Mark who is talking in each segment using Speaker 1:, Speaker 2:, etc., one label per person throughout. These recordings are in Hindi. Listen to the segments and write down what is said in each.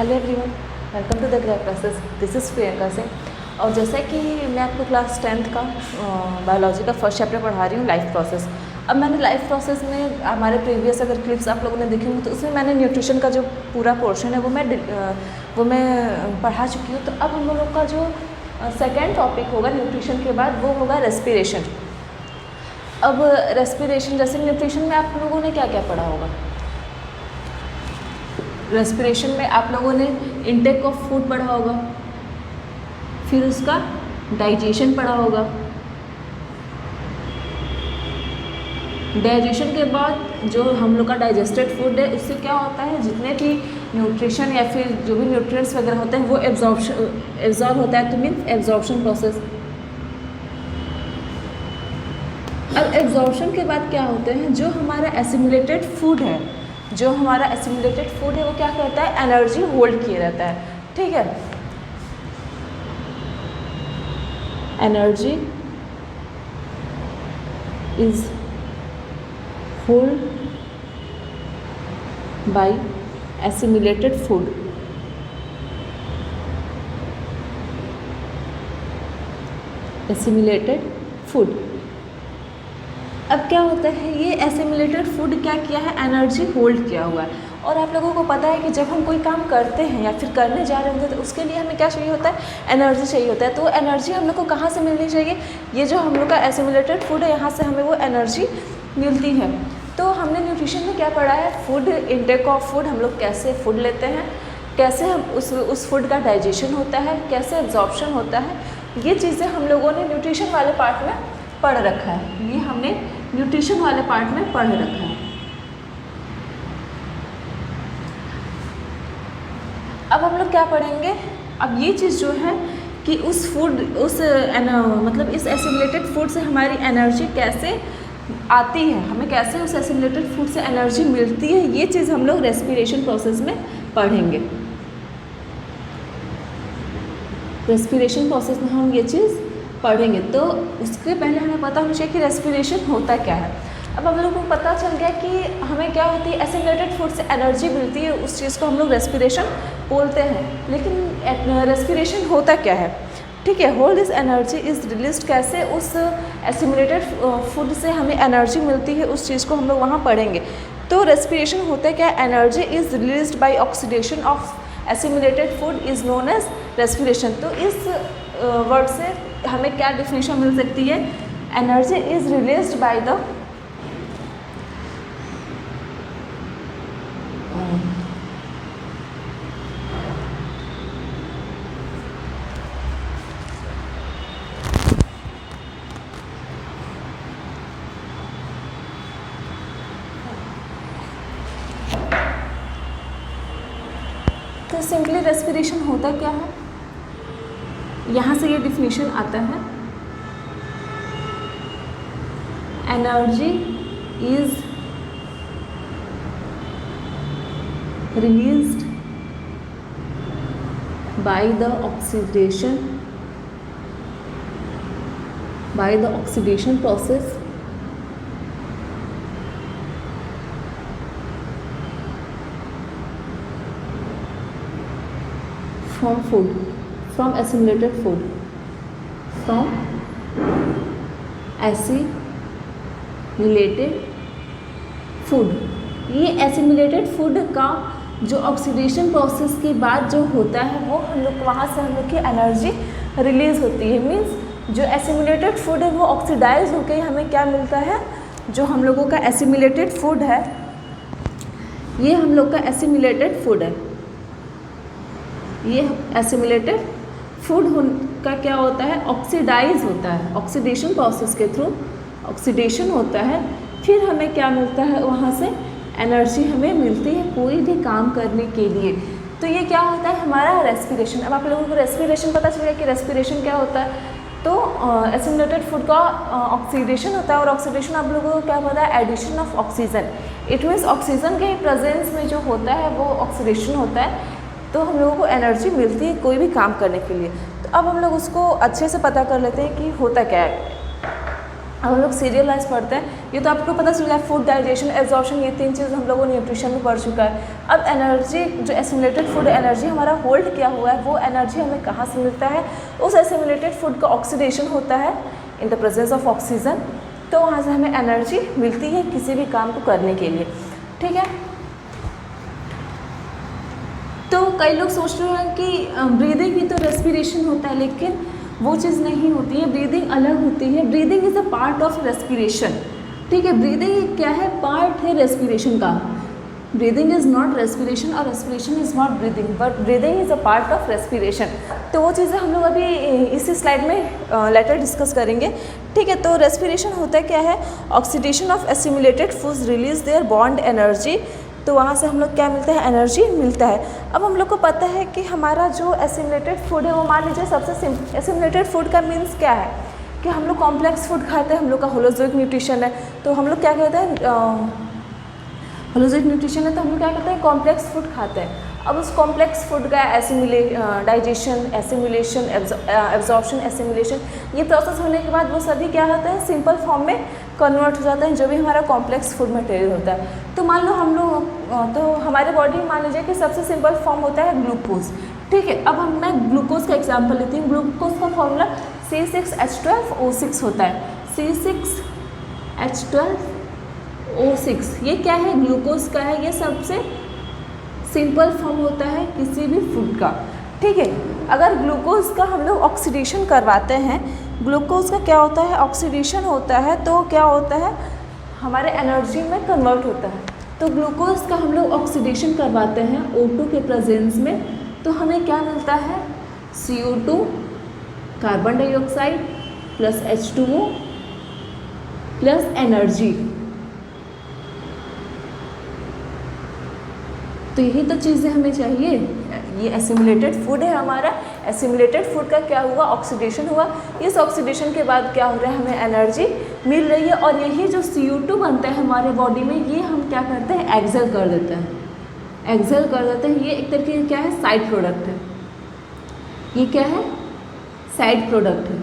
Speaker 1: Hello everyone, welcome to the grap classes. This is Priyanka Singh. और जैसा कि मैं आपको क्लास 10th का बायोलॉजी का फर्स्ट चैप्टर पढ़ा रही हूँ, लाइफ प्रोसेस। अब मैंने लाइफ प्रोसेस में हमारे प्रीवियस अगर क्लिप्स आप लोगों ने देखे होंगे तो उसमें मैंने न्यूट्रिशन का जो पूरा पोर्शन है वो मैं पढ़ा चुकी हूँ। तो अब हम लोग का जो सेकेंड टॉपिक होगा न्यूट्रिशन के बाद वो होगा रेस्पिरेशन। अब रेस्पिरेशन जैसे न्यूट्रिशन में आप लोगों ने क्या क्या पढ़ा होगा। रेस्पिरेशन में आप लोगों ने इनटेक ऑफ फूड पढ़ा होगा, फिर उसका डाइजेशन पढ़ा होगा। डाइजेशन के बाद जो हम लोग का डाइजेस्टेड फूड है उससे क्या होता है, जितने भी न्यूट्रिशन या फिर जो भी न्यूट्रिएंट्स वगैरह होते हैं वो एब्जॉर्ब होता है, तो मीन्स एब्जॉर्प्शन प्रोसेस। अब एब्जॉर्प्शन के बाद क्या होते हैं, जो हमारा एसिमुलेटेड फूड है, वो क्या करता है, एनर्जी होल्ड किए रहता है। ठीक है, energy is hold by assimilated food. अब क्या होता है, ये एसिमुलेटेड फूड क्या किया है, एनर्जी होल्ड किया हुआ है। और आप लोगों को पता है कि जब हम कोई काम करते हैं या फिर करने जा रहे होते हैं तो उसके लिए हमें क्या चाहिए होता है, एनर्जी चाहिए होता है। तो एनर्जी हम लोग को कहाँ से मिलनी चाहिए, ये जो हम लोग का एसिमुलेटेड फूड है यहाँ से हमें वो एनर्जी मिलती है। तो हमने न्यूट्रिशन में क्या पढ़ा है, फूड, इनटेक ऑफ फूड, हम लोग कैसे फूड लेते हैं, कैसे हम उस फूड का डाइजेशन होता है, कैसे एब्जॉर्प्शन होता है, ये चीज़ें हम लोगों ने न्यूट्रिशन वाले पार्ट में पढ़ रखा है। ये हमने न्यूट्रिशन वाले पार्ट में पढ़ रखा है। अब हम लोग क्या पढ़ेंगे, अब ये चीज़ जो है कि मतलब इस एसिमुलेटेड फूड से हमारी एनर्जी कैसे आती है, हमें कैसे उस एसिमुलेटेड फूड से एनर्जी मिलती है, ये चीज़ हम लोग रेस्पिरेशन प्रोसेस में पढ़ेंगे। रेस्पिरेशन प्रोसेस में हम ये चीज़ पढ़ेंगे। तो उसके पहले हमें पता होना चाहिए कि रेस्पिरेशन होता क्या है। अब हम लोगों को पता चल गया कि हमें क्या होती है, एसिमुलेटेड फूड से एनर्जी मिलती है, उस चीज़ को हम लोग रेस्पिरेशन बोलते हैं। लेकिन रेस्पिरेशन होता क्या है, ठीक है, whole this energy is released, कैसे उस एसिमुलेटेड फूड से हमें एनर्जी मिलती है, उस चीज़ को हम लोग वहाँ पढ़ेंगे। तो रेस्पिरेशन होता क्या, energy is released by oxidation of assimilated food is known as respiration. तो इस वर्ड से हमें क्या डिफिनेशन मिल सकती है, energy is released by the तो सिंपली रेस्पिरेशन होता क्या है, यहाँ से ये डिफिनेशन आता है, energy is released by the oxidation process from assimilated food. ये एसिमुलेटेड फूड का जो ऑक्सीडेशन प्रोसेस के बाद जो होता है वो वहाँ से हम लोग की एनर्जी रिलीज़ होती है। मीन्स जो एसिमुलेटेड फूड है वो ऑक्सीडाइज होकर हमें क्या मिलता है, जो हम लोगों का एसिमुलेटेड फूड है, ये हम लोग का एसिमुलेटेड फूड है। ये एसिमुलेटेड फूड का क्या होता है, ऑक्सीडाइज होता है, ऑक्सीडेशन प्रोसेस के थ्रू ऑक्सीडेशन होता है, फिर हमें क्या मिलता है, वहाँ से एनर्जी हमें मिलती है कोई भी काम करने के लिए। तो ये क्या होता है, हमारा रेस्पिरेशन। अब आप लोगों को रेस्पिरेशन पता चल गया कि रेस्पिरेशन क्या होता है। तो एसिमुलेटेड फूड का ऑक्सीडेशन होता है, और ऑक्सीडेशन आप लोगों को क्या पता है, addition of oxygen. It means oxygen के प्रेजेंस में जो होता है वो ऑक्सीडेशन होता है, तो हम लोगों को एनर्जी मिलती है कोई भी काम करने के लिए। तो अब हम लोग उसको अच्छे से पता कर लेते हैं कि होता क्या है। अब हम लोग सीरियल वाइज पढ़ते हैं ये तो आपको पता चल गया, फूड, डाइजेशन, एब्जॉर्प्शन, ये 3 चीज़ हम लोगों ने न्यूट्रिशन में पढ़ चुका है। अब एनर्जी, जो एसिमुलेटेड फूड एनर्जी हमारा होल्ड किया हुआ है, वो एनर्जी हमें कहाँ से मिलता है? उस एसिमुलेटेड फूड का ऑक्सीडेशन होता है इन द प्रेजेंस ऑफ ऑक्सीजन, तो वहाँ से हमें एनर्जी मिलती है किसी भी काम को करने के लिए, ठीक है। तो कई लोग सोच रहे हैं कि ब्रीदिंग ही तो रेस्पिरेशन होता है, लेकिन वो चीज़ नहीं होती है, ब्रीदिंग अलग होती है। Breathing is a part of respiration, ठीक है। ब्रीदिंग क्या है? पार्ट है रेस्पिरेशन का। ब्रीदिंग इज़ नॉट रेस्पिरेशन और respiration is not breathing, but breathing is a part of respiration. तो वो चीज़ें हम लोग अभी इसी स्लाइड में लेटर डिस्कस करेंगे, ठीक है। तो रेस्पिरेशन होता है क्या है? Oxidation of assimilated foods release their bond energy, तो वहाँ से हम लोग क्या मिलता है? एनर्जी मिलता है। अब हम लोग को पता है कि हमारा जो एसिमुलेटेड फूड है, वो मान लीजिए सबसे सिंपल, एसिमुलेटेड फूड का मीन्स क्या है कि हम लोग कॉम्प्लेक्स फूड खाते हैं, हम लोग का होलोजोइक न्यूट्रिशन है, तो हम लोग क्या कहते हैं? होलोजोइक न्यूट्रिशन है, तो हम लोग क्या करते हैं? कॉम्प्लेक्स फूड खाते हैं। अब उस कॉम्प्लेक्स फूड का डाइजेशन, एसिमुलेशन, एब्जॉर्प्शन, एसिमुलेशन, ये प्रोसेस होने के बाद वो सभी क्या होता है? सिंपल फॉर्म में कन्वर्ट हो जाता है, जो भी हमारा कॉम्प्लेक्स फूड मटेरियल होता है। तो मान लो हम लोग, तो हमारे बॉडी में मान लीजिए कि सबसे सिंपल फॉर्म होता है ग्लूकोज, ठीक है। अब मैं ग्लूकोज का एग्जाम्पल लेती हूँ। ग्लूकोज का फॉर्मूला C6H12O6 होता है। C6H12O6 ये क्या है? ग्लूकोज का है। ये सबसे सिंपल फॉर्म होता है किसी भी फूड का, ठीक है। अगर ग्लूकोज का हम लोग ऑक्सीडेशन करवाते हैं, ग्लूकोज का क्या होता है? ऑक्सीडेशन होता है, तो क्या होता है? हमारे एनर्जी में कन्वर्ट होता है। तो ग्लूकोज का हम लोग ऑक्सीडेशन करवाते हैं O2 के प्रेजेंस में, तो हमें क्या मिलता है? CO2 carbon dioxide plus H2O plus energy. तो यही तो चीज़ें हमें चाहिए। ये एसिमुलेटेड फूड है हमारा। एसिमुलेटेड फूड का क्या हुआ? ऑक्सीडेशन हुआ। इस ऑक्सीडेशन के बाद क्या हो रहा है? हमें एनर्जी मिल रही है, और यही जो CO2 बनता है हमारे बॉडी में, ये हम क्या करते हैं? एक्सेल कर देते हैं, एक्सेल कर देते हैं। ये एक तरीके का क्या है? साइड प्रोडक्ट है। ये क्या है? साइड प्रोडक्ट है,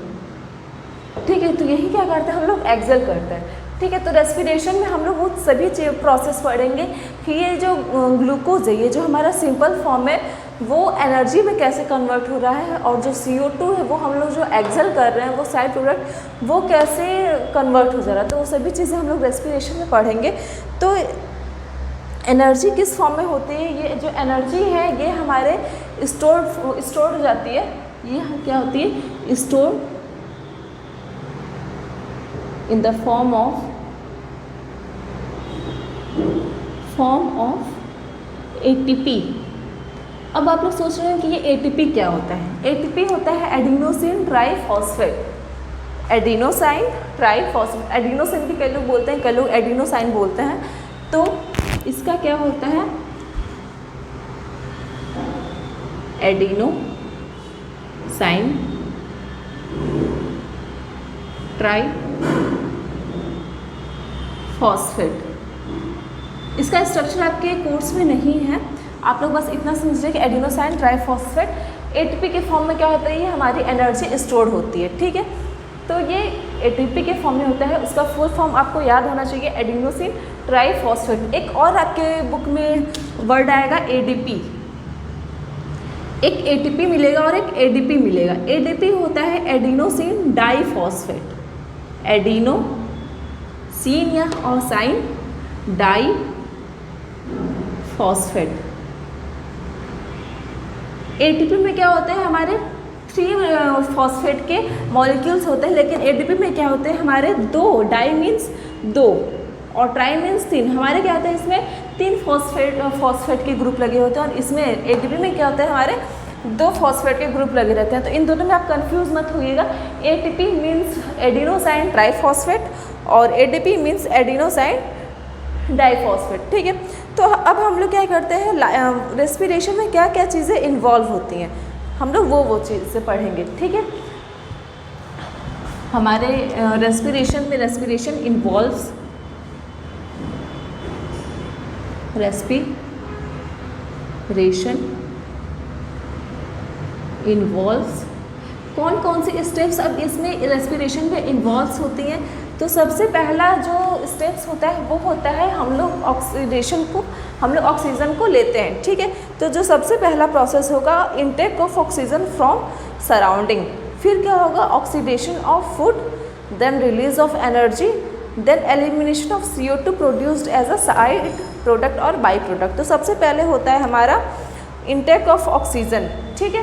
Speaker 1: ठीक है। तो यही क्या करते हैं? हम लोग एक्सेल करते हैं, ठीक है। तो रेस्पिरेशन में हम लोग वो सभी प्रोसेस पढ़ेंगे कि ये जो ग्लूकोज है, ये जो हमारा सिंपल फॉर्म है, वो एनर्जी में कैसे कन्वर्ट हो रहा है, और जो CO2 है वो हम लोग जो एक्सेल कर रहे हैं, वो साइड प्रोडक्ट, वो कैसे कन्वर्ट हो जा रहा है। तो वो सभी चीज़ें हम लोग रेस्पिरेशन में पढ़ेंगे। तो एनर्जी किस फॉर्म में होती है? ये जो एनर्जी है ये हमारे स्टोर हो जाती है। ये क्या होती है? Store in the form of ATP। अब आप लोग सोच रहे हैं कि ये ATP क्या होता है? ATP होता है adenosine triphosphate. Adenosine triphosphate, adenosine भी कई लोग बोलते हैं, कई लोग एडिनोसाइन बोलते हैं। तो इसका क्या होता है? Adenosine triphosphate. इसका स्ट्रक्चर आपके कोर्स में नहीं है, आप लोग बस इतना समझिए कि एडिनोसाइन ट्राइफॉस्फेट ATP के फॉर्म में क्या होता है? ये हमारी एनर्जी स्टोर होती है, ठीक है। तो ये ATP के फॉर्म में होता है। उसका फुल फॉर्म आपको याद होना चाहिए, एडिनोसिन ट्राइफॉस्फेट। एक और आपके बुक में वर्ड आएगा ADP। एक ATP मिलेगा और एक ADP मिलेगा। ADP होता है एडिनोसिन डाइफॉस्फेट। एडिनोसिन या और साइन डाइफॉस्फेट। ATP में क्या होते हैं? हमारे 3 फॉस्फेट के मॉलिक्यूल्स होते हैं, लेकिन ADP में क्या होते हैं? हमारे 2, डाई मीन्स 2 और ट्राई मीन्स 3। हमारे क्या होता है? इसमें 3 फॉस्फेट के ग्रुप लगे होते हैं, और इसमें ATP में क्या होता है? हमारे 2 फॉस्फेट के ग्रुप लगे रहते हैं। तो इन दोनों में आप कंफ्यूज मत होइएगा। ATP मीन्स एडिनोसाइन ट्राइफॉस्फेट और ADP मीन्स एडिनोसाइन डाइफॉस्फेट, ठीक है। तो अब हम लोग क्या करते हैं? रेस्पिरेशन में क्या क्या चीज़ें इन्वॉल्व होती हैं, हम लोग वो चीज़ें पढ़ेंगे, ठीक है। हमारे रेस्पिरेशन में रेस्पिरेशन इन्वॉल्व्स कौन कौन सी स्टेप्स अब इसमें रेस्पिरेशन में इन्वॉल्व होती हैं? तो सबसे पहला जो स्टेप्स होता है वो होता है हम लोग ऑक्सीजन को लेते हैं, ठीक है। तो जो सबसे पहला प्रोसेस होगा intake of oxygen from surrounding, फिर क्या होगा oxidation of food, then release of energy, then elimination of CO2 produced as a side product और बाई प्रोडक्ट। तो सबसे पहले होता है हमारा इनटेक ऑफ ऑक्सीजन, ठीक है।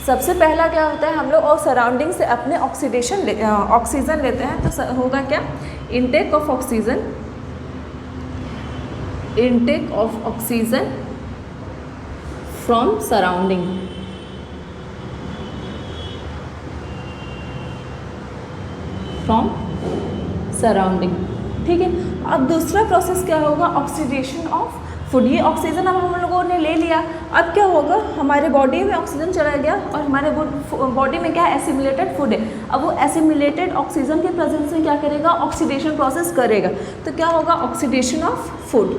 Speaker 1: सबसे पहला क्या होता है हम लोग और सराउंडिंग से अपने ऑक्सीजन लेते हैं, तो होगा क्या intake of oxygen, intake of oxygen from surrounding, from surrounding, ठीक है। अब दूसरा प्रोसेस क्या होगा ऑक्सीडेशन ऑफ फूड। ये ऑक्सीजन अब हम लोगों ने ले लिया, अब क्या होगा हमारे बॉडी में ऑक्सीजन चला गया और हमारे बॉडी में क्या एसिमिलेटेड फूड है। अब वो एसिमिलेटेड ऑक्सीजन के प्रेजेंस में क्या करेगा ऑक्सीडेशन प्रोसेस करेगा, तो क्या होगा oxidation of food,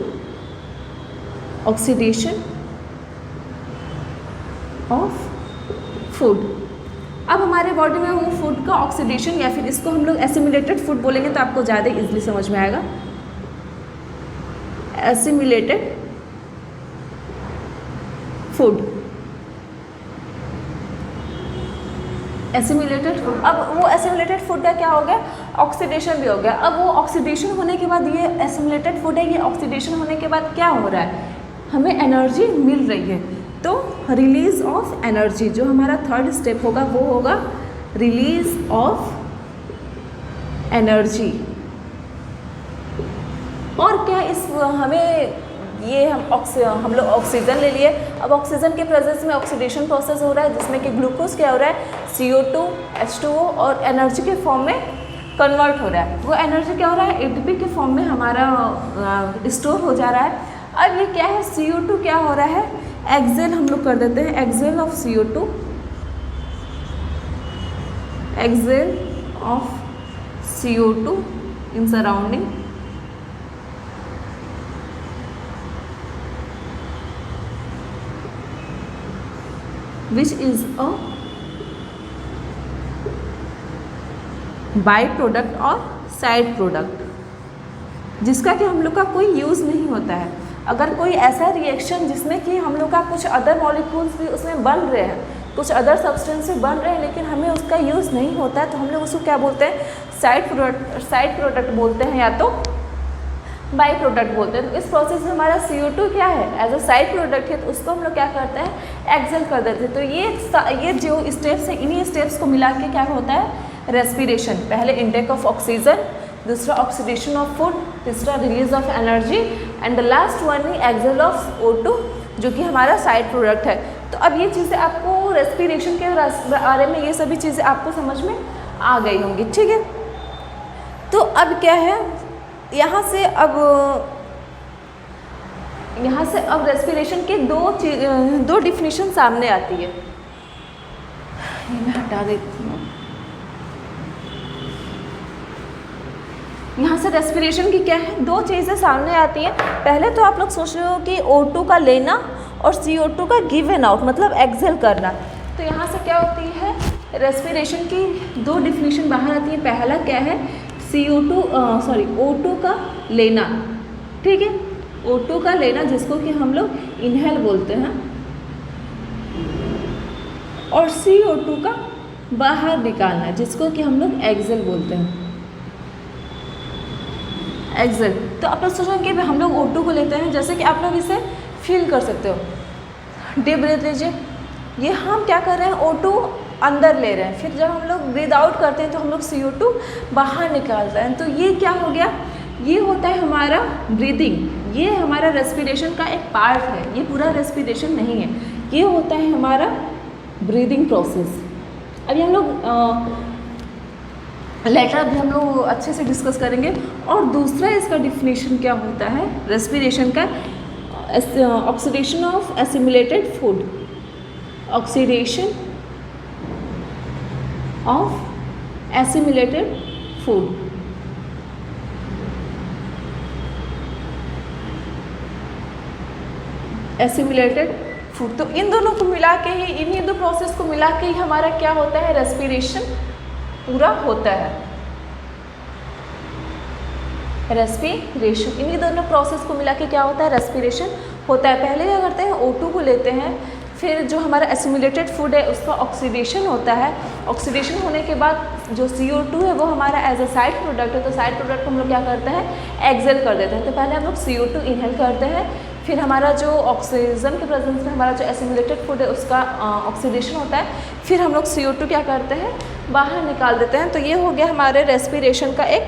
Speaker 1: oxidation of food. अब हमारे बॉडी में वो फूड का ऑक्सीडेशन या फिर इसको हम लोग एसिमिलेटेड फूड बोलेंगे तो आपको ज़्यादा इजीली समझ में आएगा। Assimilated food, assimilated food. अब वो एसिमिलेटेड फूड का क्या हो गया ऑक्सीडेशन भी हो गया। अब वो ऑक्सीडेशन होने के बाद ये एसिमिलेटेड फूड है, ये ऑक्सीडेशन होने के बाद क्या हो रहा है हमें एनर्जी मिल रही है, तो रिलीज ऑफ एनर्जी जो हमारा थर्ड स्टेप होगा वो होगा रिलीज ऑफ एनर्जी। और क्या इस हमें ये हम लोग ऑक्सीजन ले लिए, अब ऑक्सीजन के प्रेजेंस में ऑक्सीडेशन प्रोसेस हो रहा है जिसमें कि ग्लूकोज क्या हो रहा है CO2 H2O और एनर्जी के फॉर्म में कन्वर्ट हो रहा है। वो एनर्जी क्या हो रहा है ATP के फॉर्म में हमारा स्टोर हो जा रहा है। अब ये क्या है CO2 क्या हो रहा है एक्सेल हम लोग कर देते हैं, excel of CO2, excel of CO2 in surrounding, which is a by product और साइड प्रोडक्ट, जिसका कि हम लोग का कोई यूज़ नहीं होता है। अगर कोई ऐसा रिएक्शन जिसमें कि हम लोग का कुछ अदर मॉलिक्यूल्स भी उसमें बन रहे हैं, कुछ अदर सब्सटेंस भी बन रहे हैं लेकिन हमें उसका यूज़ नहीं होता है, तो हम लोग उसको क्या बोलते हैं साइड प्रोडक्ट बोलते हैं या तो बाई प्रोडक्ट बोलते हैं। तो इस प्रोसेस में हमारा CO2 क्या है एज अ साइड प्रोडक्ट है, तो उसको हम लोग क्या करते हैं एक्सेल कर देते हैं। तो ये जो स्टेप्स हैं इन्हीं स्टेप्स को मिला के क्या होता है रेस्पिरेशन। पहले इनटेक ऑफ ऑक्सीजन, दूसरा ऑक्सीडेशन ऑफ फूड, तीसरा release of energy and the last one ही एक्सेल ऑफ O2 जो कि हमारा साइड प्रोडक्ट है। तो अब ये चीज़ें आपको रेस्पिरेशन के बारे में ये सभी चीज़ें आपको समझ में आ गई होंगी, ठीक है। तो अब क्या है यहाँ से अब रेस्पिरेशन के दो डिफिनीशन सामने आती है। ये मैं हटा देती हूँ। यहाँ से रेस्पिरेशन की क्या है दो चीज़ें सामने आती हैं। पहले तो आप लोग सोच रहे हो कि O2 का लेना और CO2 का गिवन आउट मतलब एक्सेल करना। तो यहाँ से क्या होती है रेस्पिरेशन की दो डिफिनीशन बाहर आती है। पहला क्या है O2 का लेना, ठीक है, O2 का लेना जिसको कि हम लोग इनहेल बोलते हैं, और CO2 का बाहर निकालना जिसको कि हम लोग एक्सेल बोलते हैं, एक्सेल। तो आप लोग सोचेंगे कि हम लोग O2 को लेते हैं, जैसे कि आप लोग इसे फील कर सकते हो। डीप ब्रीथ लीजिए, ये हम क्या कर रहे हैं O2 अंदर ले रहे हैं, फिर जब हम लोग ब्रीद आउट करते हैं तो हम लोग CO2 बाहर निकालते हैं। तो ये क्या हो गया, ये होता है हमारा ब्रीदिंग, ये हमारा रेस्पिरेशन का एक पार्ट है, ये पूरा रेस्पिरेशन नहीं है, ये होता है हमारा ब्रीदिंग प्रोसेस। अभी हम लोग लेटर अभी हम लोग अच्छे से डिस्कस करेंगे। और दूसरा इसका डिफिनीशन क्या होता है रेस्पिरेशन का, oxidation of assimilated food, oxidation of assimilated food. Assimilated food, तो इन दोनों को मिला के ही, इन्हीं दो प्रोसेस को मिला के ही हमारा क्या होता है रेस्पिरेशन पूरा होता है। रेस्पिरेशन। इन्हीं दोनों प्रोसेस को मिला के क्या होता है, रेस्पिरेशन होता है। पहले क्या करते हैं, O2 को लेते हैं, फिर जो हमारा एसिमुलेटेड फूड है उसका ऑक्सीडेशन होता है। ऑक्सीडेशन होने के बाद जो CO2 है वो हमारा एज अ साइड प्रोडक्ट है, तो साइड प्रोडक्ट को हम लोग क्या करते हैं, एक्सेल कर देते हैं। तो पहले हम लोग CO2 इनहेल करते हैं, फिर हमारा जो ऑक्सीजन के प्रेजेंस में हमारा जो एसिमुलेटेड फूड है उसका ऑक्सीडेशन होता है, फिर हम लोग CO2 क्या करते हैं, बाहर निकाल देते हैं। तो ये हो गया हमारे रेस्पिरेशन का एक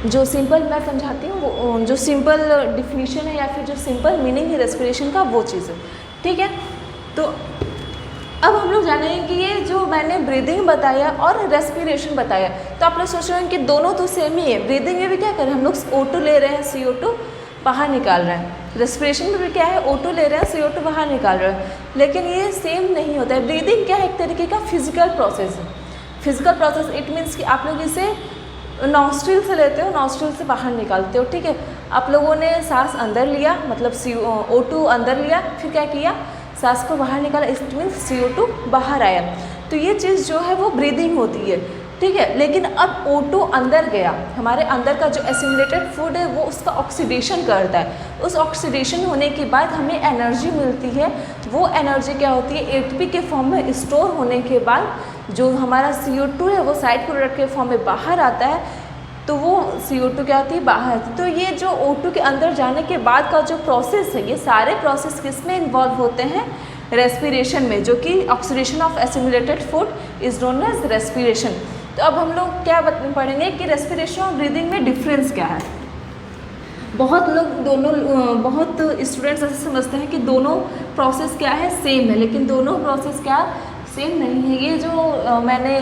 Speaker 1: जो सिंपल, मैं समझाती हूँ, वो जो सिंपल डिफिनीशन है या फिर जो सिंपल मीनिंग है रेस्पिरेशन का, वो चीज़ है। ठीक है, तो अब हम लोग जानेंगे कि ये जो मैंने ब्रीदिंग बताया और रेस्पिरेशन बताया, तो आप लोग सोच रहे हैं कि दोनों तो सेम ही है। ब्रीदिंग में भी क्या करें, हम लोग O2 ले रहे हैं, CO2 बाहर निकाल रहे हैं। रेस्पिरेशन में भी क्या है, O2 ले रहे हैं, CO2 बाहर निकाल रहे हैं, लेकिन ये सेम नहीं होता है। ब्रीदिंग क्या है, एक तरीके का फिजिकल प्रोसेस है। फिजिकल प्रोसेस इट मीन्स कि आप लोग इसे नॉस्ट्रिल से लेते हो, नॉस्ट्रिल से बाहर निकालते हो। ठीक है, आप लोगों ने सांस अंदर लिया, मतलब O2 अंदर लिया, फिर क्या किया, सांस को बाहर निकाला, इट मीन्स CO2 बाहर आया। तो ये चीज़ जो है वो ब्रीदिंग होती है। ठीक है, लेकिन अब O2 अंदर गया, हमारे अंदर का जो एसिमुलेटेड फूड है वो उसका ऑक्सीडेशन करता है। उस ऑक्सीडेशन होने के बाद हमें एनर्जी मिलती है। वो एनर्जी क्या होती है, ATP के फॉर्म में स्टोर होने के बाद जो हमारा CO2 है वो साइड प्रोडक्ट के फॉर्म में बाहर आता है, तो वो CO2 क्या होती है, बाहर आती है। तो ये जो O2 के अंदर जाने के बाद का जो प्रोसेस है, ये सारे प्रोसेस किस में इन्वॉल्व होते हैं, रेस्पिरेशन में, जो कि oxidation of assimilated food is known as respiration. तो अब हम लोग क्या पढ़ेंगे कि रेस्पिरेशन और ब्रीदिंग में डिफरेंस क्या है। बहुत लोग बहुत स्टूडेंट्स ऐसे समझते हैं कि दोनों प्रोसेस क्या है, सेम है, लेकिन दोनों प्रोसेस क्या सेम नहीं है। ये जो मैंने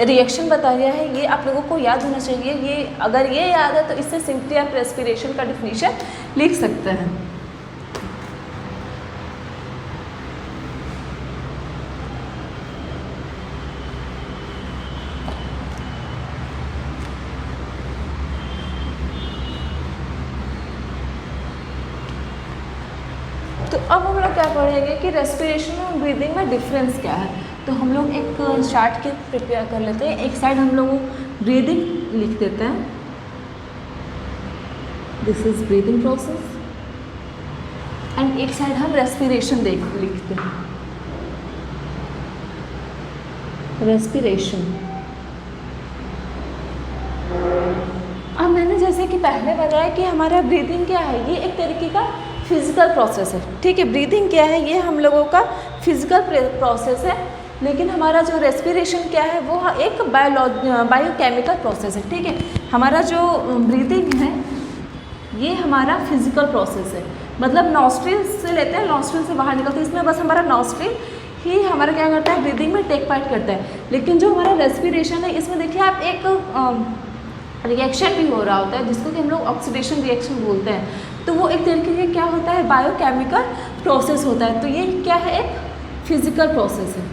Speaker 1: रिएक्शन बताया है ये आप लोगों को याद होना चाहिए। ये अगर ये याद है तो इससे सिंपली आप रेस्पिरेशन का डिफिनीशन लिख सकते हैं। तो अब हम लोग क्या पढ़ेंगे कि रेस्पिरेशन और ब्रीदिंग में डिफरेंस क्या है। तो हम लोग एक चार्ट के प्रिपेयर कर लेते हैं। एक साइड हम लोग ब्रीदिंग लिख देते हैं, this is breathing process, and एक साइड हम रेस्पिरेशन लिखते हैं, रेस्पिरेशन। अब मैंने जैसे कि पहले बताया कि हमारा ब्रीदिंग क्या है, ये एक तरीके का फिजिकल प्रोसेस है। ठीक है, ब्रीदिंग क्या है, ये हम लोगों का फिजिकल प्रोसेस है, लेकिन हमारा जो रेस्पिरेशन क्या है वो एक बायोकेमिकल प्रोसेस है। ठीक है, हमारा जो ब्रीदिंग है ये हमारा फिजिकल प्रोसेस है, मतलब नॉस्ट्रिल से लेते हैं, नॉस्ट्रिल से बाहर निकलते हैं, इसमें बस हमारा नॉस्ट्रिल ही हमारा क्या करता है, ब्रीदिंग में टेक पार्ट करता है। लेकिन जो हमारा रेस्पिरेशन है इसमें देखिए आप एक रिएक्शन भी हो रहा होता है जिसको कि हम लोग ऑक्सीडेशन रिएक्शन बोलते हैं। तो वो एक तरीके से क्या होता है, बायोकेमिकल प्रोसेस होता है। तो ये क्या है, एक फिजिकल प्रोसेस है,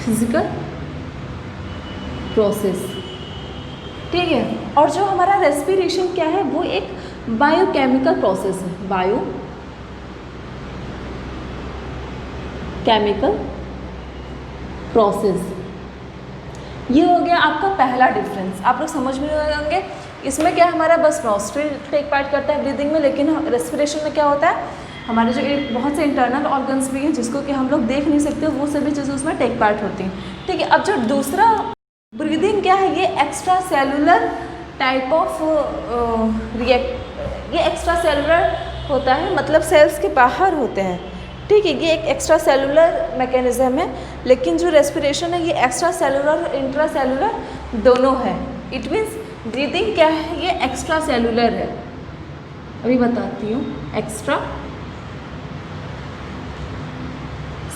Speaker 1: फिजिकल प्रोसेस। ठीक है, और जो हमारा रेस्पिरेशन क्या है वो एक बायोकेमिकल प्रोसेस है, बायोकेमिकल प्रोसेस। ये हो गया आपका पहला डिफरेंस, आप लोग समझ में होंगे। इसमें क्या हमारा बस नॉस्ट्रिल टेक पार्ट करता है ब्रीदिंग में, लेकिन रेस्पिरेशन में क्या होता है, हमारे जो बहुत से इंटरनल ऑर्गन्स भी हैं जिसको कि हम लोग देख नहीं सकते, वो सभी चीज़ें उसमें टेक पार्ट होती हैं। ठीक है, अब जो दूसरा ब्रीदिंग क्या है, ये एक्स्ट्रा सेलुलर टाइप ऑफ ये एक्स्ट्रा सेलुलर होता है, मतलब सेल्स के बाहर होते हैं। ठीक है, ये एक एक्स्ट्रा सेलुलर मैकेनिज्म है, लेकिन जो रेस्पिरेशन है ये एक्स्ट्रा सेलुलर और इंट्रा सेलुलर दोनों है। इट मीन्स ब्रीदिंग क्या है, ये एक्स्ट्रा सेलुलर है, अभी बताती हूँ। एक्स्ट्रा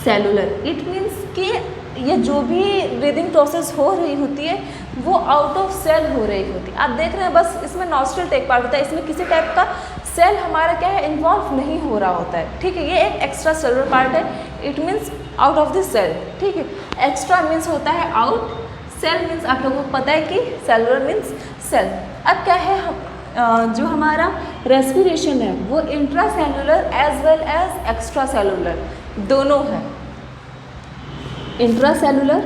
Speaker 1: सेलुलर इट मीन्स कि ये जो भी ब्रीदिंग प्रोसेस हो रही होती है वो आउट ऑफ सेल हो रही होती है। आप देख रहे हैं बस इसमें नॉस्ट्रिल टेक पार्ट होता है, इसमें किसी टाइप का सेल हमारा क्या है, इन्वॉल्व नहीं हो रहा होता है। ठीक है, ये एक एक्स्ट्रा सेलुलर पार्ट है, it means out of this cell. ठीक है, एक्स्ट्रा मीन्स होता है आउट, सेल मीन्स आप लोगों को पता है कि सेलुलर मीन्स सेल। अब क्या है, जो हमारा रेस्पिरेशन है वो intra cellular as well as extra cellular दोनों है। Intra cellular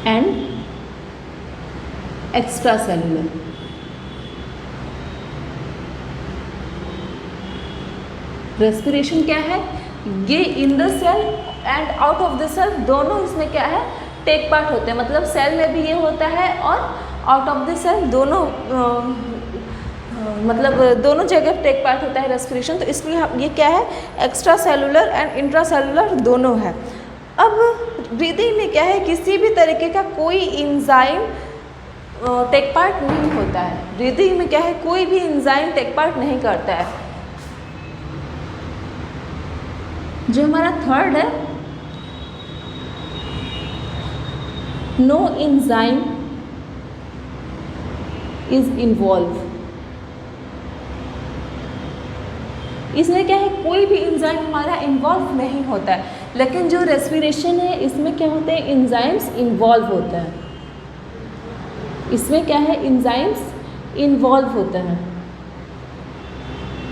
Speaker 1: and extra cellular. Respiration क्या है, ये in the cell and out of the cell दोनों इसमें क्या है टेक पार्ट होते हैं, मतलब सेल में भी ये होता है और आउट ऑफ द सेल दोनों मतलब दोनों जगह टेक पार्ट होता है रेस्पिरेशन। तो इसलिए ये क्या है extra cellular and intra cellular दोनों है। अब ब्रीदिंग में क्या है किसी भी तरीके का कोई एंजाइम टेक पार्ट नहीं होता है। ब्रीदिंग में क्या है कोई भी एंजाइम टेक पार्ट नहीं करता है। जो हमारा थर्ड है, नो एंजाइम इज इन्वॉल्व। इसमें क्या है कोई भी एंजाइम हमारा इन्वॉल्व नहीं होता है, लेकिन जो रेस्पिरेशन है इसमें क्या होते हैं एंजाइम्स इन्वॉल्व होते हैं। इसमें क्या है एंजाइम्स इन्वॉल्व होते हैं।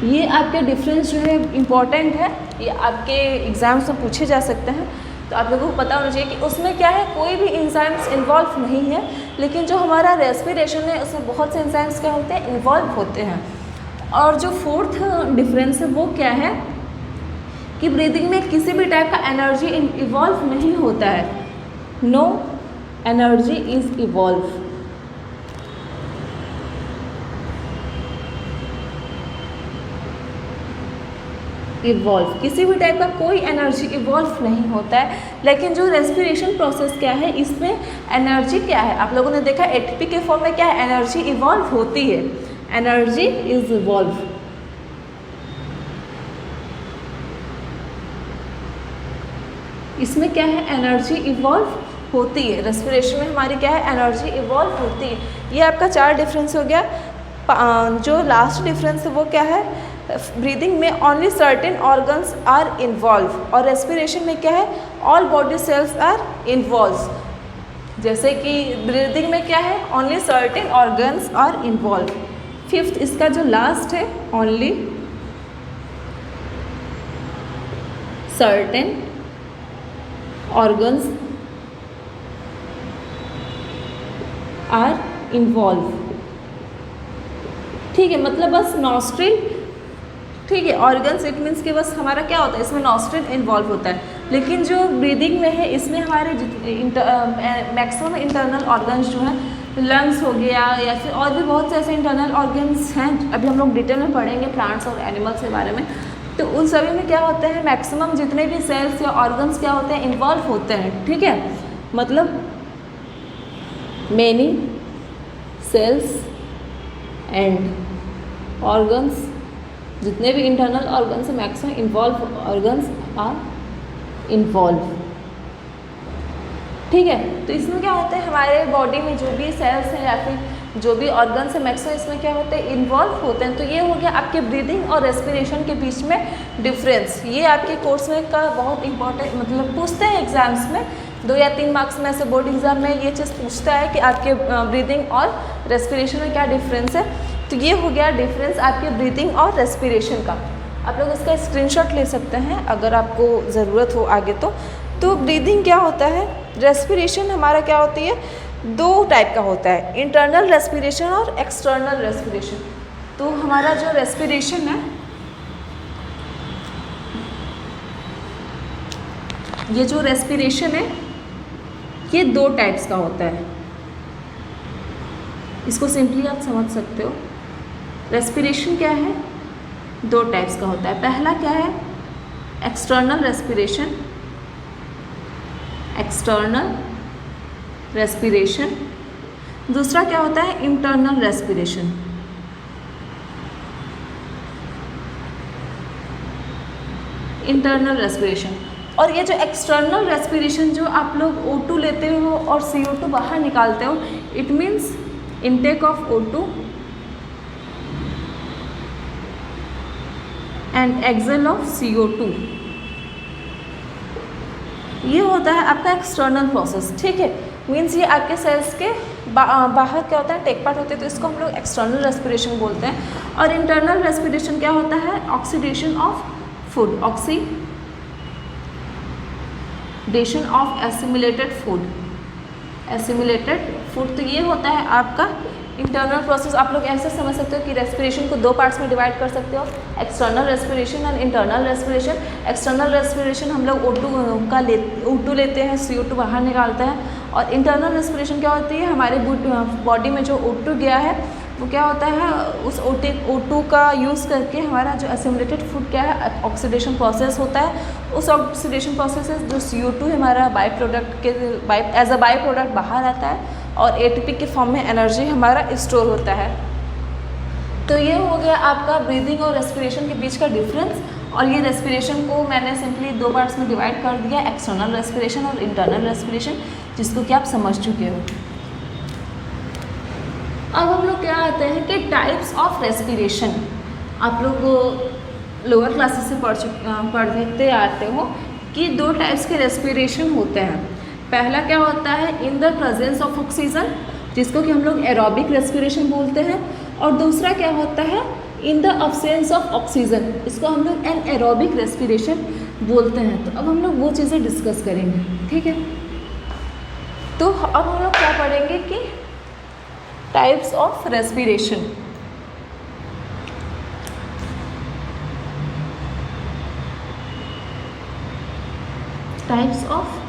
Speaker 1: ये आपके डिफरेंस जो है इम्पॉर्टेंट है, ये आपके एग्जाम्स में पूछे जा सकते हैं, तो आप लोगों को पता होना चाहिए कि उसमें क्या है कोई भी एंजाइम्स इन्वॉल्व नहीं है, लेकिन जो हमारा रेस्पिरेशन है उसमें बहुत से एंजाइम्स क्या होते हैं इन्वॉल्व होते हैं। और जो फोर्थ डिफरेंस है वो क्या है कि ब्रीदिंग में किसी भी टाइप का एनर्जी इवॉल्व नहीं होता है। No energy is evolve. Evolve किसी भी टाइप का कोई एनर्जी इवॉल्व नहीं होता है, लेकिन जो रेस्पिरेशन प्रोसेस क्या है इसमें एनर्जी क्या है आप लोगों ने देखा एटीपी के फॉर्म में क्या है एनर्जी इवॉल्व होती है। Energy is evolve. इसमें क्या है एनर्जी इवॉल्व होती है। रेस्पिरेशन में हमारी क्या है एनर्जी इवॉल्व होती है। ये आपका 4 डिफरेंस हो गया। जो लास्ट डिफरेंस है वो क्या है ब्रीदिंग में only certain organs are involve, और रेस्पिरेशन में क्या है all body cells are involve. जैसे कि ब्रीदिंग में क्या है only certain organs are involve. Fifth इसका जो लास्ट है only certain organs are involve. ठीक है, मतलब बस नॉस्ट्रिल, ठीक है, ऑर्गन्स इट मीन्स कि बस हमारा क्या होता है इसमें नॉस्ट्रिल इन्वॉल्व होता है, लेकिन जो ब्रीदिंग में है इसमें हमारे मैक्सिमम इंटरनल ऑर्गन्स जो हैं लंग्स हो गया या फिर और भी बहुत से ऐसे इंटरनल ऑर्गन्स हैं, अभी हम लोग डिटेल में पढ़ेंगे प्लांट्स और एनिमल्स के बारे में, तो उन सभी में क्या होता है मैक्सिमम जितने भी सेल्स या ऑर्गन्स क्या होते हैं इन्वॉल्व होते हैं। ठीक है, मतलब मेनी सेल्स एंड ऑर्गन्स, जितने भी इंटरनल ऑर्गन्स हैं maximum involve organs are involve. ठीक है, तो इसमें क्या होता है हमारे बॉडी में जो भी सेल्स हैं या फिर जो भी ऑर्गन्स है मैक्सिमम इसमें क्या होते हैं इन्वॉल्व होते हैं। तो ये हो गया आपके ब्रीदिंग और रेस्पिरेशन के बीच में डिफरेंस। ये आपके कोर्स में का बहुत इंपॉर्टेंट मतलब पूछते हैं एग्जाम्स में 2 या 3 मार्क्स में से बोर्ड एग्जाम में ये चीज़ पूछता है कि आपके ब्रीदिंग और रेस्पिरेशन में क्या डिफरेंस है। तो ये हो गया डिफरेंस आपके ब्रीदिंग और रेस्पिरेशन का। आप लोग इसका स्क्रीनशॉट ले सकते हैं अगर आपको ज़रूरत हो आगे तो ब्रीदिंग क्या होता है, रेस्पिरेशन हमारा क्या होती है 2 टाइप का होता है, इंटरनल रेस्पिरेशन और एक्सटर्नल रेस्पिरेशन। तो हमारा जो रेस्पिरेशन है ये जो रेस्पिरेशन है ये 2 टाइप्स का होता है। इसको सिंपली आप समझ सकते हो। रेस्पिरेशन क्या है 2 टाइप्स का होता है। पहला क्या है एक्सटर्नल रेस्पिरेशन, एक्सटर्नल रेस्पिरेशन। दूसरा क्या होता है इंटरनल रेस्पिरेशन। Internal respiration. और ये जो एक्सटर्नल रेस्पिरेशन जो आप लोग O2 लेते हो और CO2 बाहर निकालते हो, it means intake of O2 and excel of CO2, ये होता है आपका एक्सटर्नल प्रोसेस। ठीक है, मीन्स ये आपके सेल्स के बाहर क्या होता है टेक पार्ट होते हैं, तो इसको हम लोग एक्सटर्नल रेस्पिरेशन बोलते हैं। और इंटरनल रेस्पिरेशन क्या होता है oxidation of food, oxidation of assimilated food, assimilated food. तो ये होता है आपका इंटरनल प्रोसेस। आप लोग ऐसे समझ सकते हो कि रेस्पिरेशन को 2 पार्ट्स में डिवाइड कर सकते हो, एक्सटर्नल रेस्पिरेशन और इंटरनल रेस्पिरेशन। एक्सटर्नल रेस्पिरेशन हम लोग O2 लेते हैं, CO2 बाहर निकालते हैं। और इंटरनल रेस्पिरेशन क्या होती है, हमारे बॉडी में जो O2 गया है वो क्या होता है, उस O2 का यूज़ करके हमारा जो एसिमुलेटेड फूड क्या है, ऑक्सीडेशन प्रोसेस होता है। उस ऑक्सीडेशन प्रोसेस से जो CO2 हमारा बाई प्रोडक्ट के एज अ बाई प्रोडक्ट बाहर आता है और ATP के फॉर्म में एनर्जी हमारा स्टोर होता है। तो ये हो गया आपका ब्रीदिंग और रेस्पिरेशन के बीच का डिफरेंस। और ये रेस्पिरेशन को मैंने सिंपली 2 पार्ट्स में डिवाइड कर दिया, एक्सटर्नल रेस्पिरेशन और इंटरनल रेस्पिरेशन, जिसको कि आप समझ चुके हो। अब हम लोग क्या आते हैं कि टाइप्स ऑफ रेस्पिरेशन। आप लोग लोअर क्लासेस से पढ़ते आते हो कि 2 टाइप्स के रेस्पिरेशन होते हैं। पहला क्या होता है, इन द प्रेजेंस ऑफ ऑक्सीजन, जिसको कि हम लोग एरोबिक रेस्पिरेशन बोलते हैं। और दूसरा क्या होता है, इन द अब्सेंस ऑफ ऑक्सीजन, इसको हम लोग एनाएरोबिक रेस्पिरेशन बोलते हैं। तो अब हम लोग वो चीज़ें डिस्कस करेंगे, ठीक है। तो अब हम लोग क्या पढ़ेंगे कि types of respiration. Types of